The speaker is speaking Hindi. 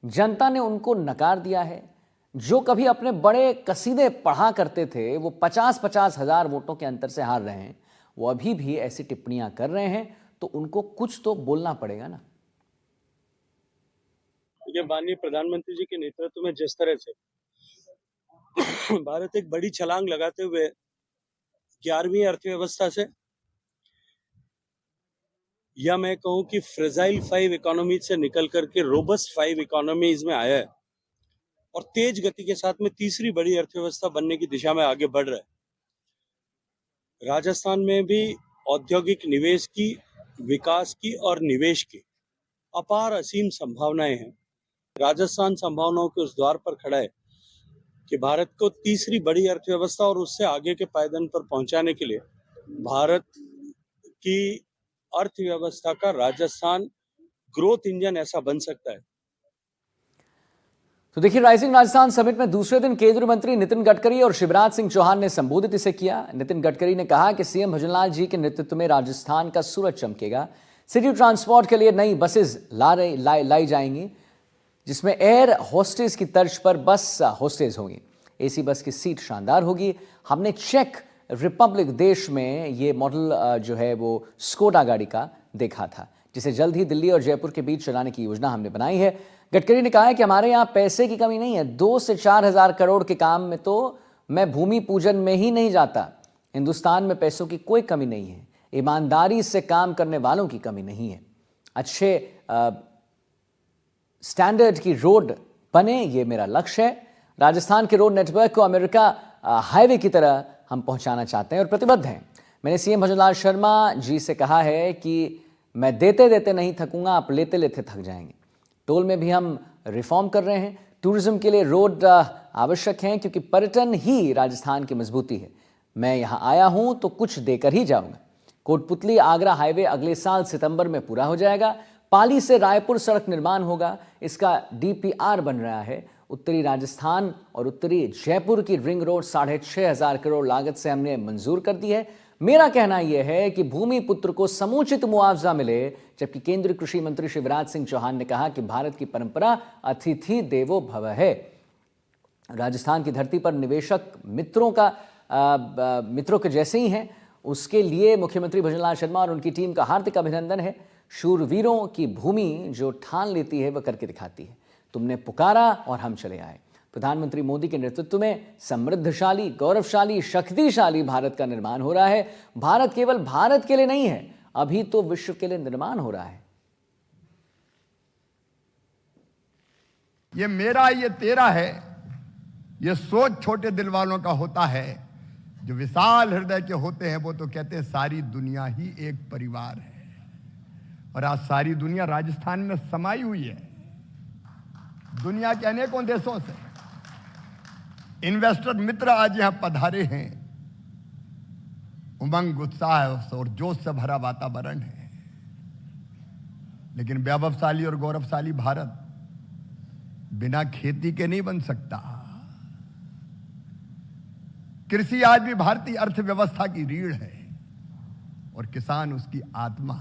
जनता ने उनको नकार दिया है। जो कभी अपने बड़े कसीदे पढ़ा करते थे वो 50-50 हजार वोटों के अंतर से हार रहे हैं, वो अभी भी ऐसी टिप्पणियां कर रहे हैं, तो उनको कुछ तो बोलना पड़ेगा ना। ये माननीय प्रधानमंत्री जी के नेतृत्व में जिस तरह से भारत एक बड़ी छलांग लगाते हुए 11वीं अर्थव्यवस्था से, या मैं कहूं कि फ्रेजाइल 5 इकोनॉमीज से निकल करके रोबस्ट 5 इकोनॉमीज में आया है और तेज गति के साथ में तीसरी बड़ी अर्थव्यवस्था बनने की दिशा में आगे बढ़ रहा है। राजस्थान में भी औद्योगिक निवेश की, विकास की और निवेश की अपार असीम संभावनाएं हैं। राजस्थान संभावनाओं के उस द्वार पर खड़ा है कि भारत को तीसरी बड़ी अर्थव्यवस्था और उससे आगे के पायदान पर पहुंचाने के लिए भारत की अर्थव्यवस्था का राजस्थान ग्रोथ इंजन ऐसा बन सकता है। तो देखिए, राइजिंग राजस्थान समिट में दूसरे दिन केंद्रीय मंत्री नितिन गडकरी और शिवराज सिंह चौहान ने संबोधित इसे किया। नितिन गडकरी ने कहा कि सीएम भजनलाल जी के नेतृत्व में राजस्थान का सूरज चमकेगा। सिटी ट्रांसपोर्ट के लिए नई बसेस लाई जाएंगी, जिसमें एयर होस्टेस की तर्ज पर बस होस्टेस होंगी। एसी बस की सीट शानदार होगी। हमने चेक रिपब्लिक देश में ये मॉडल जो है वो स्कोडा गाड़ी का देखा था, जिसे जल्द ही दिल्ली और जयपुर के बीच चलाने की योजना हमने बनाई है। गडकरी ने कहा है कि हमारे यहाँ पैसे की कमी नहीं है। 2 से 4 हजार करोड़ के काम में तो मैं भूमि पूजन में ही नहीं जाता। हिंदुस्तान में पैसों की कोई कमी नहीं है, ईमानदारी से काम करने वालों की कमी नहीं है। अच्छे स्टैंडर्ड की रोड बने, ये मेरा लक्ष्य है। राजस्थान के रोड नेटवर्क को अमेरिका हाईवे की तरह हम पहुंचाना चाहते हैं और प्रतिबद्ध हैं। मैंने सीएम भजनलाल शर्मा जी से कहा है कि मैं देते देते नहीं थकूंगा, आप लेते लेते थक जाएंगे। टोल में भी हम रिफॉर्म कर रहे हैं। टूरिज्म के लिए रोड आवश्यक हैं, क्योंकि पर्यटन ही राजस्थान की मजबूती है। मैं यहाँ आया हूँ तो कुछ देकर ही जाऊँगा। कोटपुतली आगरा हाईवे अगले साल सितंबर में पूरा हो जाएगा। पाली से रायपुर सड़क निर्माण होगा, इसका डीपीआर बन रहा है। उत्तरी राजस्थान और उत्तरी जयपुर की रिंग रोड 6,500 करोड़ लागत से हमने मंजूर कर दी है। मेरा कहना यह है कि भूमि पुत्र को समुचित मुआवजा मिले, जबकि केंद्रीय कृषि मंत्री शिवराज सिंह चौहान ने कहा कि भारत की परंपरा अतिथि देवो भव है। राजस्थान की धरती पर निवेशक मित्रों के जैसे ही हैं। उसके लिए मुख्यमंत्री भजनलाल शर्मा और उनकी टीम का हार्दिक अभिनंदन है। शूरवीरों की भूमि जो ठान लेती है वह करके दिखाती है। तुमने पुकारा और हम चले आए। प्रधानमंत्री मोदी के नेतृत्व में समृद्धशाली, गौरवशाली, शक्तिशाली भारत का निर्माण हो रहा है। भारत केवल भारत के लिए नहीं है, अभी तो विश्व के लिए निर्माण हो रहा है। ये मेरा, ये तेरा है, ये सोच छोटे दिल वालों का होता है। जो विशाल हृदय के होते हैं वो तो कहते हैं सारी दुनिया ही एक परिवार है। और आज सारी दुनिया राजस्थान में समाई हुई है। दुनिया के अनेकों देशों से इन्वेस्टर मित्र आज यहां पधारे हैं। उमंग, उत्साह और जोश से भरा वातावरण है। लेकिन वैभवशाली और गौरवशाली भारत बिना खेती के नहीं बन सकता। कृषि आज भी भारतीय अर्थव्यवस्था की रीढ़ है और किसान उसकी आत्मा।